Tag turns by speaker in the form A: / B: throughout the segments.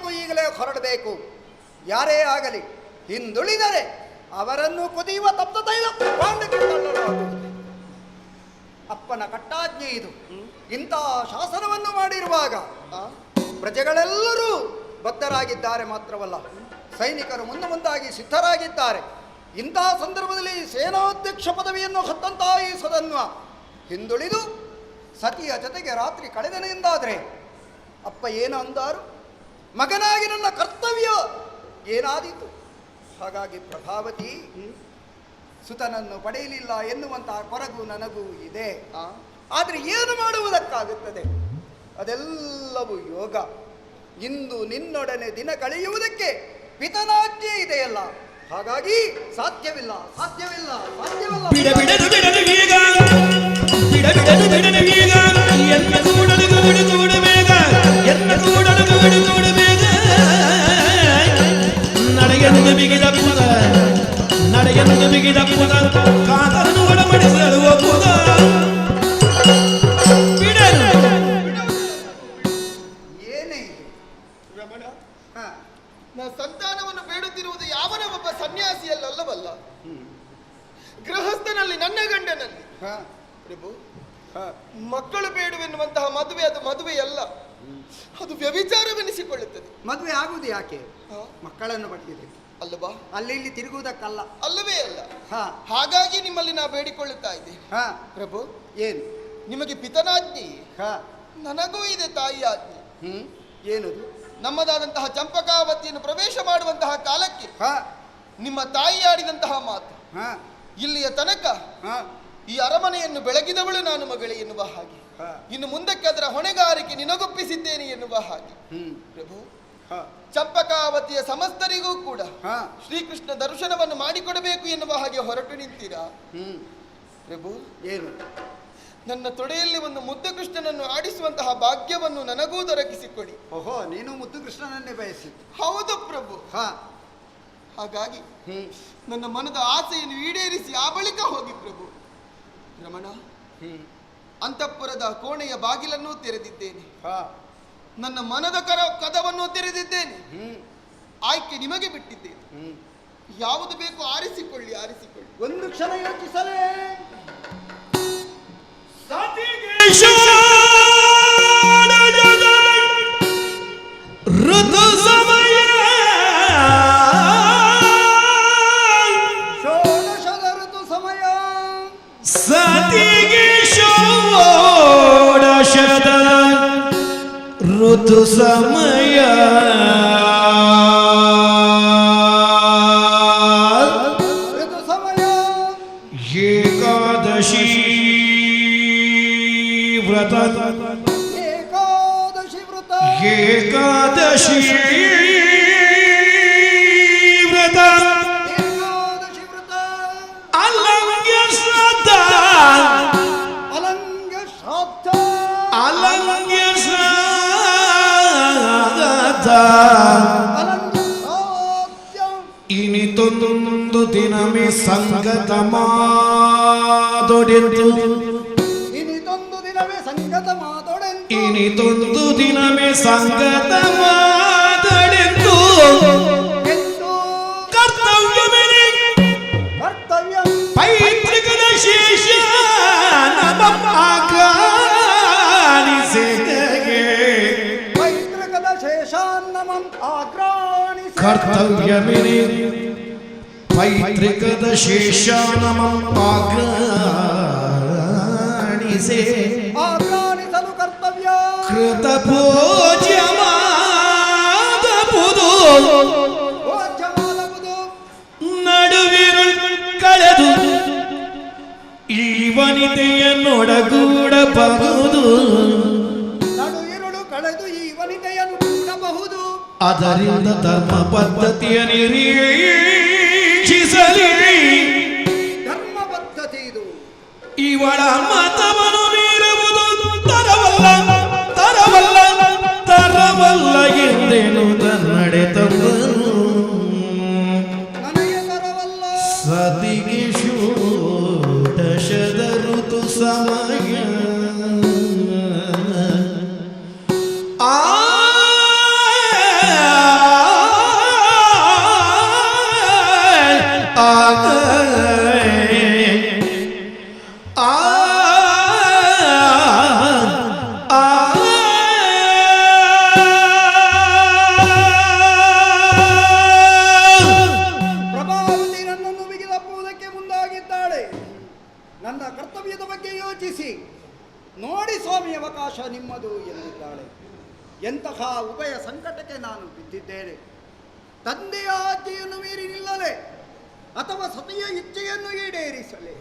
A: ಮಾಡಬೇಕು, ಈಗಲೇ ಹೊರಡಬೇಕು. ಯಾರೇ ಆಗಲಿ ಹಿಂದುಳಿದರೆ ಅವರನ್ನು ಕುದಿಯುವ ತಪ್ತ ತೈಲ ಪಾಂಡಕ್ಕೆ ತಳ್ಳಲಾಗುವುದು. ಅಪ್ಪನ ಕಟ್ಟಾಜ್ಞೆ ಇದು. ಇಂತಹ ಶಾಸನವನ್ನು ಮಾಡಿರುವಾಗ ಪ್ರಜೆಗಳೆಲ್ಲರೂ ಬದ್ಧರಾಗಿದ್ದಾರೆ ಮಾತ್ರವಲ್ಲ, ಸೈನಿಕರು ಮುಂದಾಗಿ ಸಿದ್ಧರಾಗಿದ್ದಾರೆ. ಇಂತಹ ಸಂದರ್ಭದಲ್ಲಿ ಸೇನಾಧ್ಯಕ್ಷ ಪದವಿಯನ್ನು ಹೊತ್ತಂತಹ ಈ ಸದನ್ವ ಹಿಂದುಳಿದು ಸತಿಯ ಜೊತೆಗೆ ರಾತ್ರಿ ಕಳೆದನೆಂದಾದರೆ ಅಪ್ಪ ಏನು ಅಂದಾರು? ಮಗನಾಗಿ ನನ್ನ ಕರ್ತವ್ಯ ಏನಾದೀತು? ಹಾಗಾಗಿ ಪ್ರಭಾವತಿ ಸುತನನ್ನು ಪಡೆಯಲಿಲ್ಲ ಎನ್ನುವಂತಹ ಕೊರಗು ನನಗೂ ಇದೆ. ಆದರೆ ಏನು ಮಾಡುವುದಕ್ಕಾಗುತ್ತದೆ? ಅದೆಲ್ಲವೂ ಯೋಗ. ಇಂದು ನಿನ್ನೊಡನೆ ದಿನ ಕಳೆಯುವುದಕ್ಕೆ ಪಿತನಾಜ್ಞೆ ಇದೆಯಲ್ಲ, ಹಾಗಾಗಿ ಸಾಧ್ಯವಿಲ್ಲ.
B: ನಡೆಯನ್ನು ಬಿಗಿದಪ್ಪುದ ಕಾತರನ್ನು ಒಡಮಡಿಸಲು ಒಪ್ಪುದ
A: ಏನೇ
C: ರಮಣ, ನಾ ಸಂತಾನವನ್ನು ಬೇಡುತ್ತಿರುವುದು ಯಾವನ ಒಬ್ಬ ಸನ್ಯಾಸಿಯಲ್ಲವಲ್ಲ, ಗೃಹಸ್ಥನಲ್ಲಿ, ನನ್ನ ಗಂಡನಲ್ಲಿ. ಪ್ರಭು, ಮಕ್ಕಳು ಬೇಡುವೆನ್ನುವಂತಹ ಮದುವೆ ಅದು ಮದುವೆಯಲ್ಲ, ಅದು ವ್ಯಭಿಚಾರವೆನಿಸಿಕೊಳ್ಳುತ್ತದೆ.
A: ಮದುವೆ ಆಗುವುದು ಯಾಕೆ? ಮಕ್ಕಳನ್ನು ಪಡೆದಿದೆ
C: ಅಲ್ಲವಾ?
A: ಅಲ್ಲಿ ಇಲ್ಲಿ ತಿರುಗುವುದಕ್ಕಲ್ಲ.
C: ಅಲ್ಲವೇ ಅಲ್ಲ. ಹಾಗಾಗಿ ನಿಮ್ಮಲ್ಲಿ ನಾ ಬೇಡಿಕೊಳ್ಳುತ್ತಾ ಇದ್ದೆ. ಪ್ರಭು,
A: ಏನು
C: ನಿಮಗೆ ಪಿತನಾಜ್ಞೆ, ನನಗೂ ಇದೆ ತಾಯಿ ಆಜ್ಞೆ.
A: ಏನದು?
C: ನಮ್ಮದಾದಂತಹ ಚಂಪಕಾವತಿಯನ್ನು ಪ್ರವೇಶ ಮಾಡುವಂತಹ ಕಾಲಕ್ಕೆ ನಿಮ್ಮ ತಾಯಿ ಆಡಿದಂತಹ ಮಾತು, ಇಲ್ಲಿಯ ತನಕ ಈ ಅರಮನೆಯನ್ನು ಬೆಳಗಿದವಳು ನಾನು ಮಗಳೇ ಎನ್ನುವ ಹಾಗೆ, ಇನ್ನು ಮುಂದಕ್ಕೆ ಅದರ ಹೊಣೆಗಾರಿಕೆ ನಿನಗೊಪ್ಪಿಸಿದ್ದೇನೆ ಎನ್ನುವ ಹಾಗೆ. ಪ್ರಭು, ಚಂಪಕಾವತಿಯ ಸಮಸ್ತರಿಗೂ ಕೂಡ ಶ್ರೀಕೃಷ್ಣ ದರ್ಶನವನ್ನು ಮಾಡಿಕೊಡಬೇಕು ಎನ್ನುವ ಹಾಗೆ ಹೊರಟು ನಿಂತೀರಾ. ಪ್ರಭು,
A: ಏನು?
C: ನನ್ನ ತೊಡೆಯಲ್ಲಿ ಒಂದು ಮುದ್ದು ಕೃಷ್ಣನನ್ನು ಆಡಿಸುವಂತಹ ಭಾಗ್ಯವನ್ನು ನನಗೂ ದೊರಕಿಸಿಕೊಡಿ.
A: ಓಹೋ, ನೀನು ಮುದ್ದು ಕೃಷ್ಣನನ್ನೇ ಬಯಸಿದ್ದು?
C: ಹೌದು ಪ್ರಭು. ಹಾಗಾಗಿ ನನ್ನ ಮನದ ಆಸೆಯನ್ನು ಈಡೇರಿಸಿ ಆ ಬಳಿಕ ಹೋಗಿ ಪ್ರಭು. ರಮಣ, ಅಂತಃಪುರದ ಕೋಣೆಯ ಬಾಗಿಲನ್ನೂ ತೆರೆದಿದ್ದೇನೆ, ನನ್ನ ಮನದ ಕದವನ್ನು ತೆರೆದಿದ್ದೇನೆ. ಆಯ್ಕೆ ನಿಮಗೆ ಬಿಟ್ಟಿದ್ದೇನೆ, ಯಾವುದು ಬೇಕು ಆರಿಸಿಕೊಳ್ಳಿ.
A: ಒಂದು ಕ್ಷಣ ಯೋಚಿಸಲೇ
B: ಋತು ಸಮಯ
A: ಷೋಡಶದ ಋತು ಸಮಯ
B: ಸತಿಗೆ ಷೋಡಶದ ಋತು ಸಮಯ ಏಕಾದಶಿ ವ್ರತ ಅಲಂಗ್ಯ ಶ್ರದ್ಧಾ ಇನಿತೊಂದು ದಿನಮೇ ಸಂಗತ ಮಾದೊಡೆಂದು ಕರ್ತವ್ಯವೇನೆ ಪೈತೃಕದ ಶೇಷ ನಮಂ ಆಗ್ರಾಣಿಸೆ ಕರ್ತವ್ಯವೇನೆ ಪೈತೃಕದ ಶೇಷ ನಮಂ ಆಗ್ರಾಣಿಸೆ ಕೃತ ಭೋಜ್ಯಮಾದಬುದು ನಡುವಿರು ಕಳೆದು ಈ ವನಿತೆಯನ್ನೊಡಗೂಡಬಹುದು, ಅದರಿಂದ ಧರ್ಮ ಪದ್ಧತಿಯ ನಿರೀಕ್ಷಿಸಲಿ. ಇವಳ ಮತವನ್ನು ಮೀರುವುದು ತರವಲ್ಲ ಎಂದೇನು ತನ್ನಡೆತವನು ಸತಿಗೆ ಷೋಡಶದ ಋತು ಸಮಯ ಆ
A: ಎಂತಹ ಉಭಯ ಸಂಕಟಕ್ಕೆ ನಾನು ಬಿದ್ದಿದ್ದೇನೆ. ತಂದೆಯ ಆಜ್ಞೆಯನ್ನು ಮೀರಿ ನಿಲ್ಲಲೆ ಅಥವಾ ಸತಿಯ ಇಚ್ಛೆಯನ್ನು ಈಡೇರಿಸಲೆ.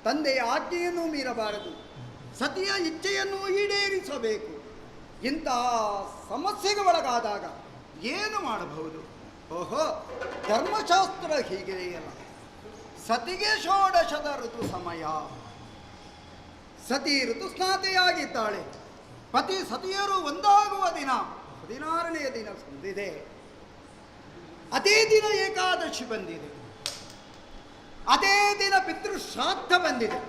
A: ತಂದೆಯ ಆಜ್ಞೆಯನ್ನು ಮೀರಬಾರದು, ಸತಿಯ ಇಚ್ಛೆಯನ್ನು ಈಡೇರಿಸಬೇಕು. ಇಂತಹ ಸಮಸ್ಯೆಗೆ ಒಳಗಾದಾಗ ಏನು ಮಾಡಬಹುದು? ಓಹೋ, ಧರ್ಮಶಾಸ್ತ್ರ ಹೀಗಿದೆಯಲ್ಲ. ಸತಿಗೆ ಷೋಡಶದ ಋತು ಸಮಯ. ಸತಿ ಋತುಸ್ನಾತೆಯಾಗಿದ್ದಾಳೆ. ಪತಿ ಸತಿಯರು ಒಂದಾಗುವ ದಿನ 16ನೆಯ ದಿನ ಬಂದಿದೆ. ಅದೇ ದಿನ ಏಕಾದಶಿ ಬಂದಿದೆ. ಅದೇ ದಿನ ಪಿತೃಶ್ರಾದ್ದ ಬಂದಿದೆ.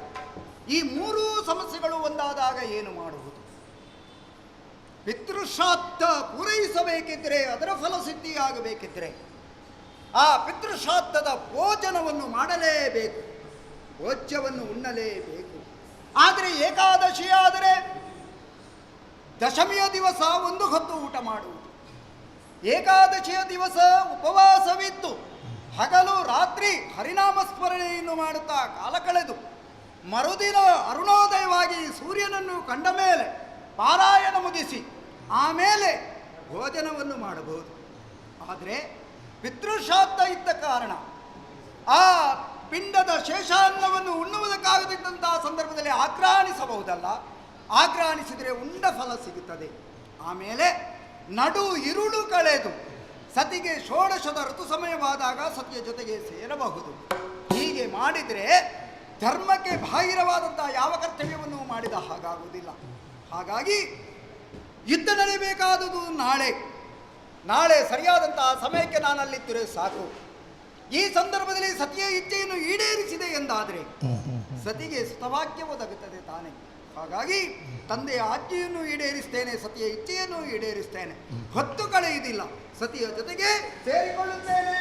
A: ಈ ಮೂರೂ ಸಮಸ್ಯೆಗಳು ಒಂದಾದಾಗ ಏನು ಮಾಡುವುದು? ಪಿತೃಶ್ರಾದ್ದ ಪೂರೈಸಬೇಕಿದ್ರೆ, ಅದರ ಫಲಸಿದ್ಧಿಯಾಗಬೇಕಿದ್ರೆ ಆ ಪಿತೃಶ್ರಾದ್ದದ ಭೋಜನವನ್ನು ಮಾಡಲೇಬೇಕು, ಭೋಜ್ಯವನ್ನು ಉಣ್ಣಲೇಬೇಕು. ಆದರೆ ಏಕಾದಶಿಯಾದರೆ ದಶಮಿಯ ದಿವಸ ಒಂದು ಹೊತ್ತು ಊಟ ಮಾಡುವುದು. ಏಕಾದಶಿಯ ದಿವಸ ಉಪವಾಸವಿದ್ದು ಹಗಲು ರಾತ್ರಿ ಹರಿನಾಮ ಸ್ಮರಣೆಯನ್ನು ಮಾಡುತ್ತಾ ಕಾಲ ಕಳೆದು ಮರುದಿನ ಅರುಣೋದಯವಾಗಿ ಸೂರ್ಯನನ್ನು ಕಂಡ ಮೇಲೆ ಪಾರಾಯಣ ಮುಗಿಸಿ ಆಮೇಲೆ ಭೋಜನವನ್ನು ಮಾಡಬಹುದು. ಆದರೆ ಪಿತೃಶ್ರಾದ್ದ ಇದ್ದ ಕಾರಣ ಆ ಪಿಂಡದ ಶೇಷಾನ್ನವನ್ನು ಉಣ್ಣುವುದಕ್ಕಾಗದಿದ್ದಂತಹ ಸಂದರ್ಭದಲ್ಲಿ ಆಗ್ರಹಿಸಬಹುದಲ್ಲ. ಆಗ್ರಹಿಸಿದರೆ ಉಂಡ ಫಲ ಸಿಗುತ್ತದೆ. ಆಮೇಲೆ ನಡು ಇರುಳು ಕಳೆದು ಸತಿಗೆ ಷೋಡಶದ ಋತು ಸಮಯವಾದಾಗ ಸತಿಯ ಜೊತೆಗೆ ಸೇರಬಹುದು. ಹೀಗೆ ಮಾಡಿದರೆ ಧರ್ಮಕ್ಕೆ ಬಾಹಿರವಾದಂತಹ ಯಾವ ಕರ್ತವ್ಯವನ್ನು ಮಾಡಿದ ಹಾಗಾಗುವುದಿಲ್ಲ. ಹಾಗಾಗಿ ಯುದ್ಧ ನಡೆಯಬೇಕಾದುದು ನಾಳೆ ಸರಿಯಾದಂತಹ ಸಮಯಕ್ಕೆ ನಾನಲ್ಲಿದ್ದರೆ ಸಾಕು. ಈ ಸಂದರ್ಭದಲ್ಲಿ ಸತಿಯ ಇಚ್ಛೆಯನ್ನು ಈಡೇರಿಸಿದೆ ಎಂದಾದರೆ ಸತಿಗೆ ಸುತವಾಕ್ಯ ಒದಗುತ್ತದೆ ತಾನೆ. ಹಾಗಾಗಿ ತಂದೆಯ ಆಜ್ಞೆಯನ್ನು ಈಡೇರಿಸ್ತೇನೆ, ಸತಿಯ ಇಚ್ಛೆಯನ್ನು ಈಡೇರಿಸ್ತೇನೆ, ಹೊತ್ತು ಕಳೆಯುವುದಿಲ್ಲ, ಸತಿಯ ಜೊತೆಗೆ ಸೇರಿಕೊಳ್ಳುತ್ತೇನೆ.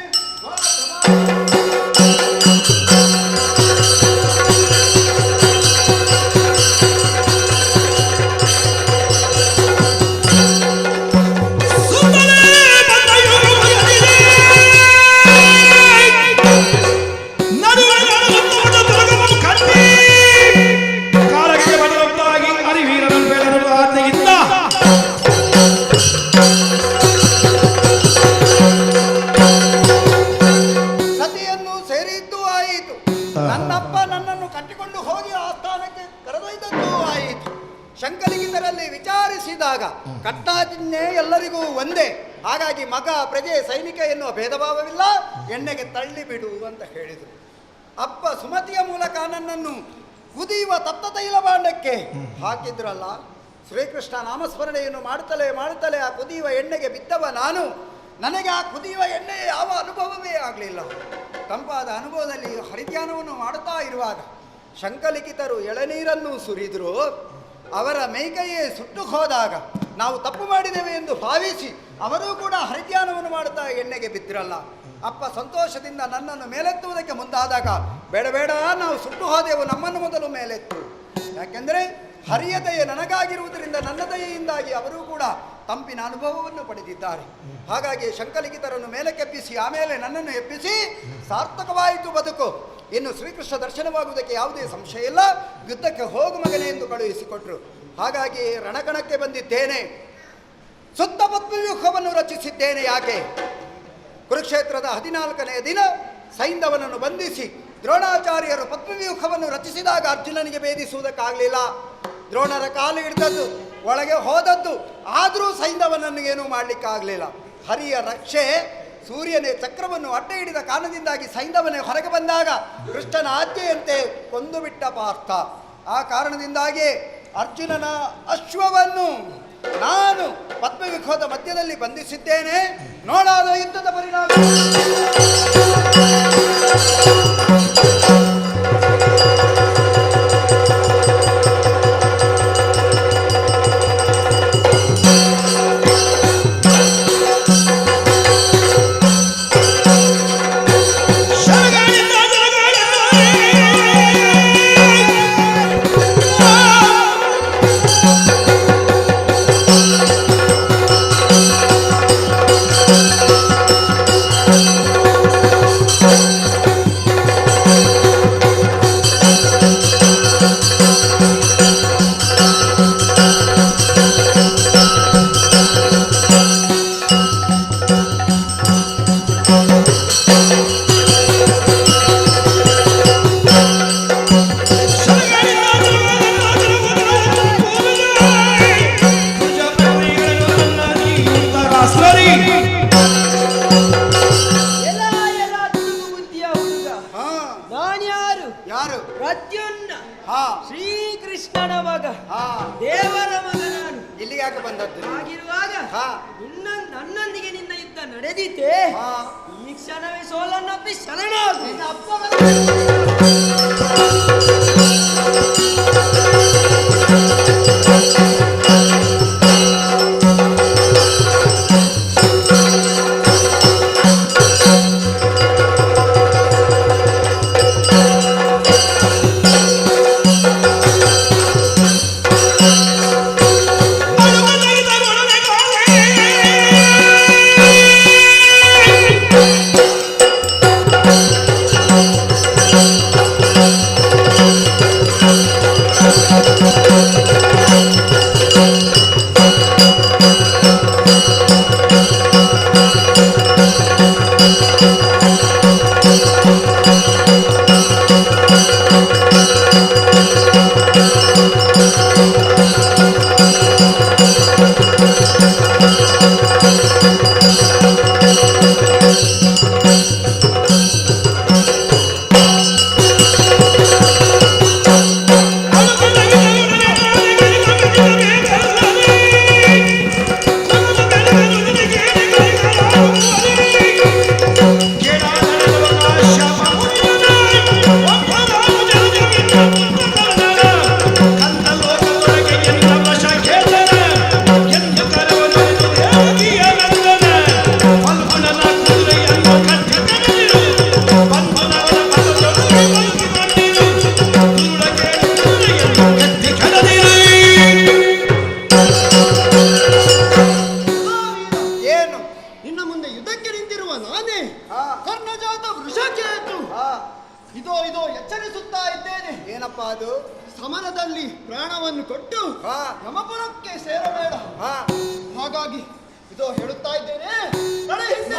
A: ವಿಚಾರಿಸಿದಾಗ ಕಟ್ಟಾಜಿನ್ನೇ ಎಲ್ಲರಿಗೂ ಒಂದೇ. ಹಾಗಾಗಿ ಮಗ ಪ್ರಜೆ ಸೈನಿಕ ಎನ್ನುವ ಭೇದ ಭಾವವಿಲ್ಲ, ಎಣ್ಣೆಗೆ ತಳ್ಳಿ ಬಿಡು ಅಂತ ಹೇಳಿದರು. ಅಪ್ಪ ಸುಮತಿಯ ಮೂಲಕ ನನ್ನನ್ನು ಕುದಿಯುವ ತಪ್ತ ತೈಲ ಭಾಂಡಕ್ಕೆ ಹಾಕಿದ್ರಲ್ಲ. ಶ್ರೀಕೃಷ್ಣ ನಾಮಸ್ಮರಣೆಯನ್ನು ಮಾಡುತ್ತಲೇ ಆ ಕುದಿಯುವ ಎಣ್ಣೆಗೆ ಬಿದ್ದವ ನಾನು. ನನಗೆ ಆ ಕುದಿಯುವ ಎಣ್ಣೆಯ ಯಾವ ಅನುಭವವೇ ಆಗಲಿಲ್ಲ. ತಂಪಾದ ಅನುಭವದಲ್ಲಿ ಹರಿಧ್ಯಾನವನ್ನು ಮಾಡುತ್ತಾ ಇರುವಾಗ ಶಂಕಲಿಖಿತರು ಎಳನೀರನ್ನು ಸುರಿದ್ರು. ಅವರ ಮೈಕೈಯೇ ಸುಟ್ಟು ಹೋದಾಗ ನಾವು ತಪ್ಪು ಮಾಡಿದ್ದೇವೆ ಎಂದು ಭಾವಿಸಿ ಅವರೂ ಕೂಡ ಹರಿಧ್ಯಾನವನ್ನು ಮಾಡುತ್ತಾ ಎಣ್ಣೆಗೆ ಬಿದ್ದಿರಲ್ಲ. ಅಪ್ಪ ಸಂತೋಷದಿಂದ ನನ್ನನ್ನು ಮೇಲೆತ್ತುವುದಕ್ಕೆ ಮುಂದಾದಾಗ ಬೇಡ ನಾವು ಸುಟ್ಟು ಹೋದೆವು, ನಮ್ಮನ್ನು ಮೊದಲು ಮೇಲೆತ್ತು. ಯಾಕೆಂದರೆ ಹರಿಯ ದಯೆ ನನಗಾಗಿರುವುದರಿಂದ ನನ್ನ ದಯೆಯಿಂದಾಗಿ ಅವರೂ ಕೂಡ ತಂಪಿನ ಅನುಭವವನ್ನು ಪಡೆದಿದ್ದಾರೆ. ಹಾಗಾಗಿ ಶಂಕಲಿಖಿತರನ್ನು ಮೇಲಕ್ಕೆಬ್ಬಿಸಿ ಆಮೇಲೆ ನನ್ನನ್ನು ಎಬ್ಬಿಸಿ ಸಾರ್ಥಕವಾಯಿತು ಬದುಕು, ಇನ್ನು ಶ್ರೀಕೃಷ್ಣ ದರ್ಶನವಾಗುವುದಕ್ಕೆ ಯಾವುದೇ ಸಂಶಯ ಇಲ್ಲ, ಯುದ್ಧಕ್ಕೆ ಹೋಗು ಮಗನೇ ಎಂದು ಕಳುಹಿಸಿಕೊಟ್ರು. ಹಾಗಾಗಿ ರಣಕಣಕ್ಕೆ ಬಂದಿದ್ದೇನೆ. ಸುತ್ತ ಪದ್ಮವ್ಯೂಹವನ್ನು ರಚಿಸಿದ್ದೇನೆ. ಯಾಕೆ? ಕುರುಕ್ಷೇತ್ರದ 14ನೇ ದಿನ ಸೈಂಧವನನ್ನು ಬಂಧಿಸಿ ದ್ರೋಣಾಚಾರ್ಯರು ಪದ್ಮವ್ಯೂಹವನ್ನು ರಚಿಸಿದಾಗ ಅರ್ಜುನನಿಗೆ ಭೇದಿಸುವುದಕ್ಕಾಗಲಿಲ್ಲ. ದ್ರೋಣರ ಕಾಲು ಹಿಡಿದದ್ದು, ಒಳಗೆ ಹೋದದ್ದು, ಆದರೂ ಸೈಂಧವನನ್ನು ಏನೂ ಮಾಡಲಿಕ್ಕಾಗಲಿಲ್ಲ. ಹರಿಯ ರಕ್ಷೆ ಸೂರ್ಯನೇ ಚಕ್ರವನ್ನು ಅಡ್ಡ ಹಿಡಿದ ಕಾರಣದಿಂದಾಗಿ ಸೈಂಧವನೇ ಹೊರಗೆ ಬಂದಾಗ ಕೃಷ್ಣನ ಆಜ್ಞೆಯಂತೆ ಕೊಂದು ಬಿಟ್ಟ ಪಾರ್ಥ. ಆ ಕಾರಣದಿಂದಾಗಿ ಅರ್ಜುನನ ಅಶ್ವವನ್ನು ನಾನು ಪದ್ಮವ್ಯೂಹದ ಮಧ್ಯದಲ್ಲಿ ಬಂಧಿಸಿದ್ದೇನೆ. ನೋಡಾದ ಯುದ್ಧದ ಪರಿಣಾಮ. ಯಾಕೆ ಬಂದದ್ದು ನೀನು?
D: ಹಾಗಿರುವಾಗ
A: ಹಾ.
D: ನನ್ನೊಂದಿಗೆ ನಿನ್ನ ಯುದ್ಧ ನಡೆದಿತ್ತೆ.
A: ಹಾ.
D: ಈ ಕ್ಷಣವೇ ಸೋಲನ್ನಪ್ಪಿ ಶರಣಾಗು.
A: ನಿನ್ನ ಅಪ್ಪ
C: ಎಚ್ಚರಿಸುತ್ತಾ ಇದ್ದೇನೆ.
A: ಏನಪ್ಪ ಅದು?
C: ಸಮರದಲ್ಲಿ ಪ್ರಾಣವನ್ನು ಕೊಟ್ಟು ಯಮಪುರಕ್ಕೆ ಸೇರಬೇಡ. ಹಾಗಾಗಿ ಇದು ಹೇಳುತ್ತಾ ಇದ್ದೇನೆ. ನಡೆ ಹಿಂದೆ.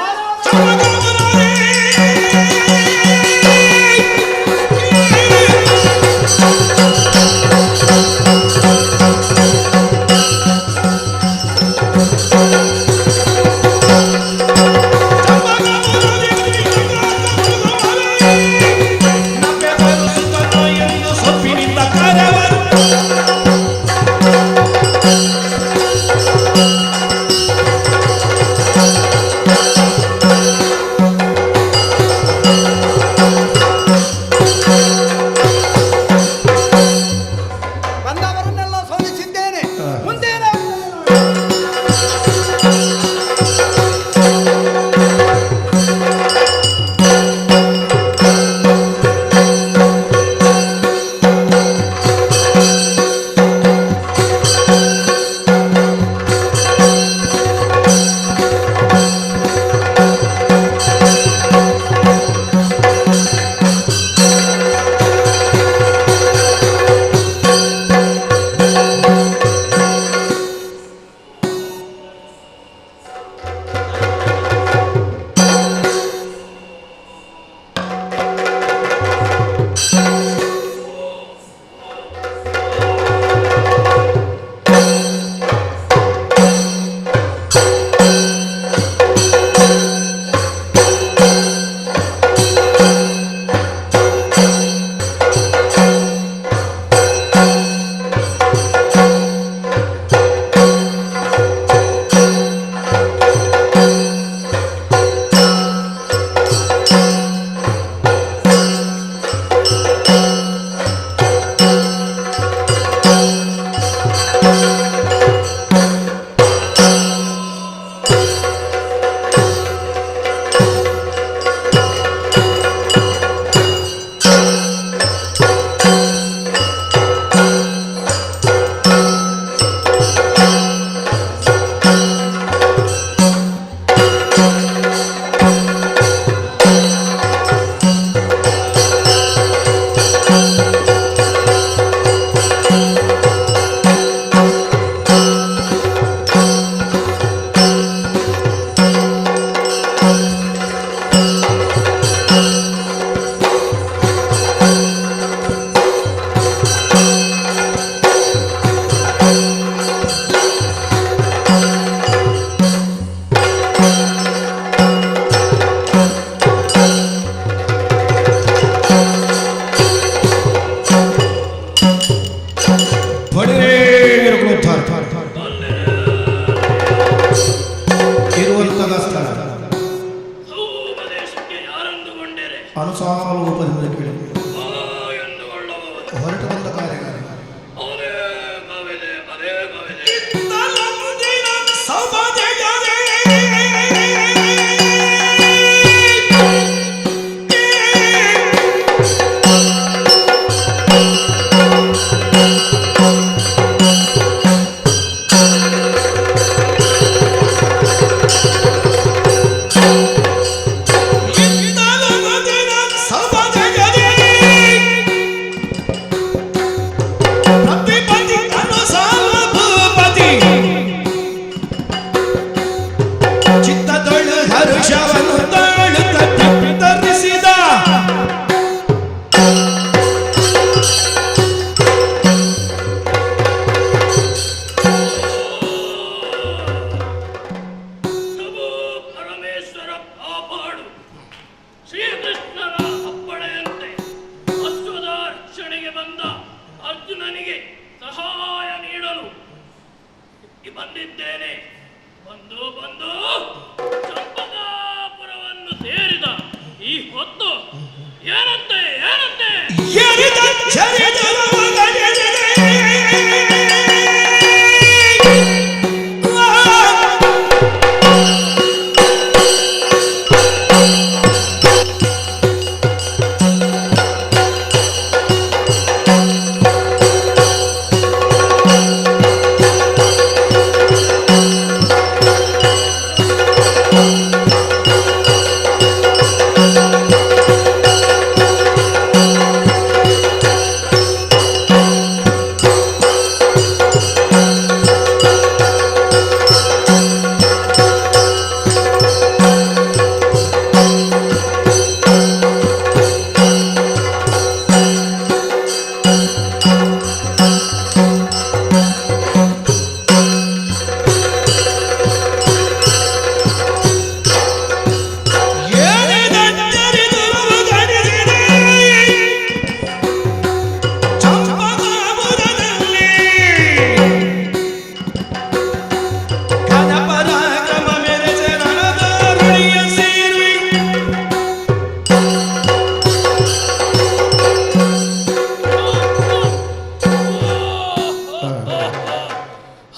B: ಸಾಲೋಪದಿಂದ ಕೇಳಿ
E: ಎಂದುಕೊಳ್ಳಬಹುದು.
B: ಹೊರಟು ಬಂದ ಕಾರ್ಯ
E: ಅದೇ ಕವಿದೆ, ಅದೇ ಕವಿದೆ. ಪ್ರಭು ಪರಮೇಶ್ವರ ಕಾಪಾಡು. ಶ್ರೀಕೃಷ್ಣನ ಅಪ್ಪಣೆಯಂತೆ ಅಶ್ವದ ರಕ್ಷಣೆಗೆ ಬಂದ ಅರ್ಜುನನಿಗೆ ಸಹಾಯ ನೀಡಲು ಬಂದಿದ್ದೇನೆ. ಬಂದು ಬಂದು ಚಂಪಕಾಪುರವನ್ನು ಸೇರಿದ ಈ ಹೊತ್ತು ಏನಂತೆ ಏನಂತೆ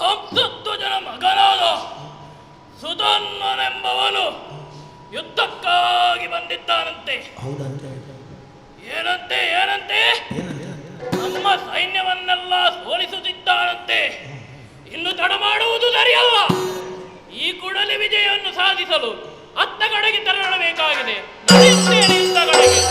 E: ಹಂಸಧ್ವಜನ ಮಗನಾದ ಸುಧನ್ವನೆಂಬವನು ಯುದ್ಧಕ್ಕಾಗಿ ಬಂದಿದ್ದಾನಂತೆ. ಏನಂತೆ ಏನಂತೆ ನಮ್ಮ ಸೈನ್ಯವನ್ನೆಲ್ಲ ಸೋಲಿಸುತ್ತಿದ್ದಾನಂತೆ. ಇನ್ನು ತಡ ಮಾಡುವುದು ಸರಿಯಲ್ಲ. ಈ ಕೂಡಲೇ ವಿಜಯವನ್ನು ಸಾಧಿಸಲು ಅತ್ತ ಕಡೆಗೆ ತೆರಳಬೇಕಾಗಿದೆ. ನಡೆಯುತ್ತೇನೆ ಇತ್ತ ಕಡೆಗೆ.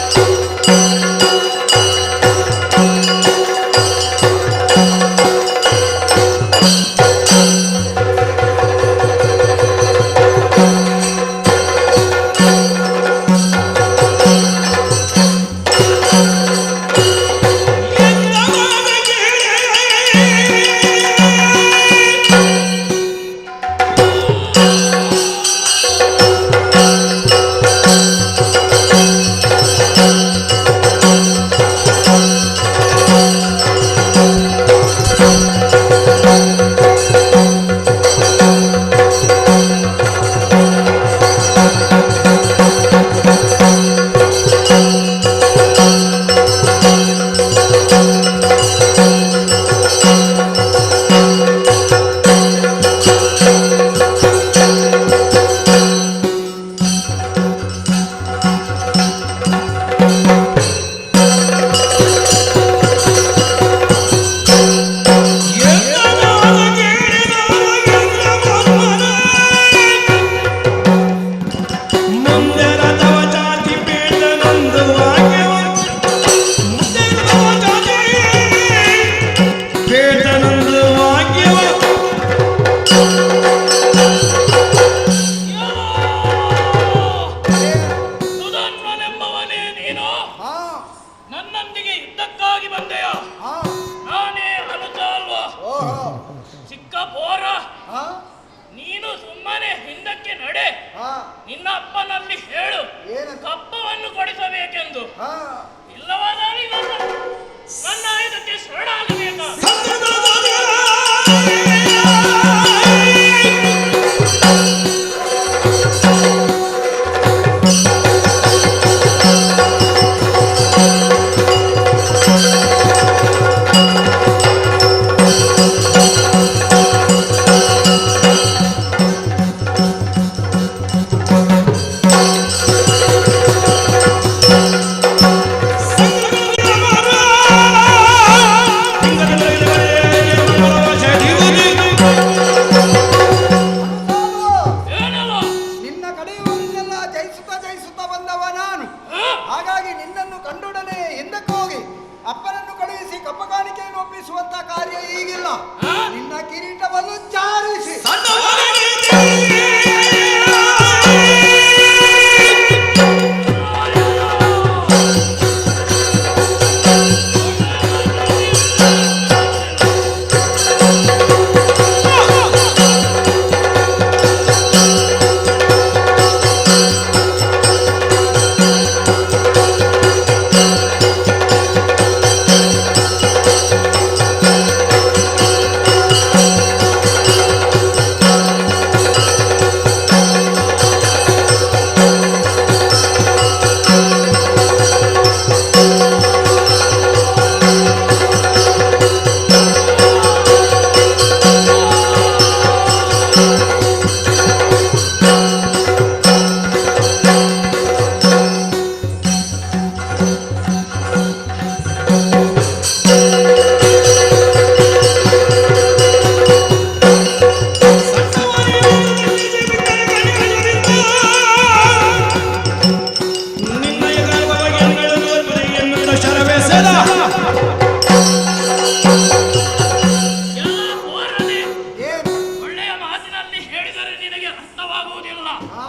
E: ನಿನಗೆ ಅರ್ಥವಾಗುವುದಿಲ್ಲ.
A: ಹಾ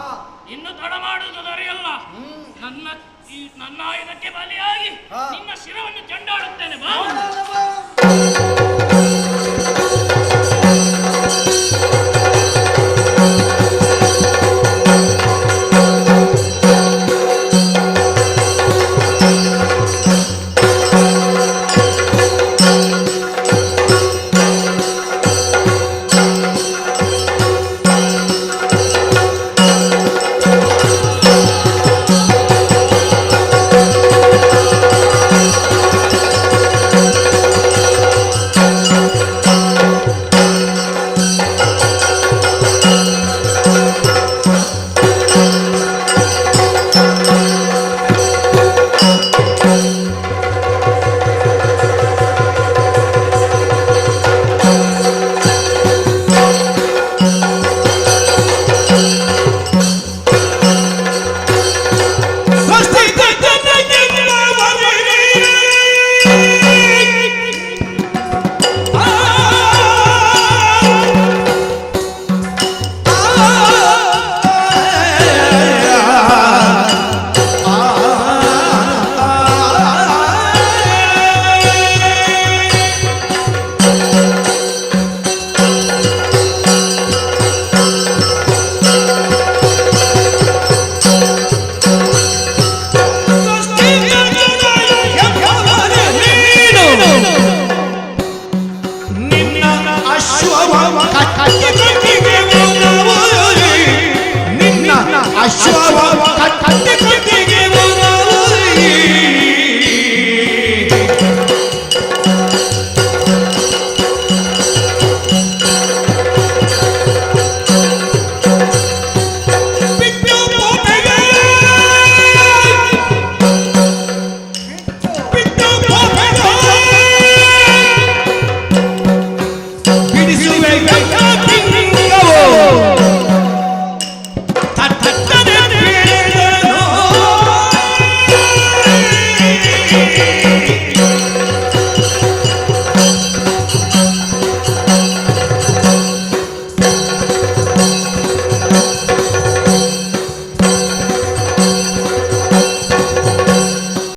E: ಇನ್ನು ತಡ ಮಾಡುವುದು ಸರಿಯಲ್ಲ. ನನ್ನ ಆಯುಧಕ್ಕೆ ಬಲಿಯಾಗಿ
A: ಹಾ.
E: ನಿನ್ನ ಶಿರವನ್ನು ಚೆಂಡಾಡುತ್ತೇನೆ. ಬಾ.
A: ಬಾ.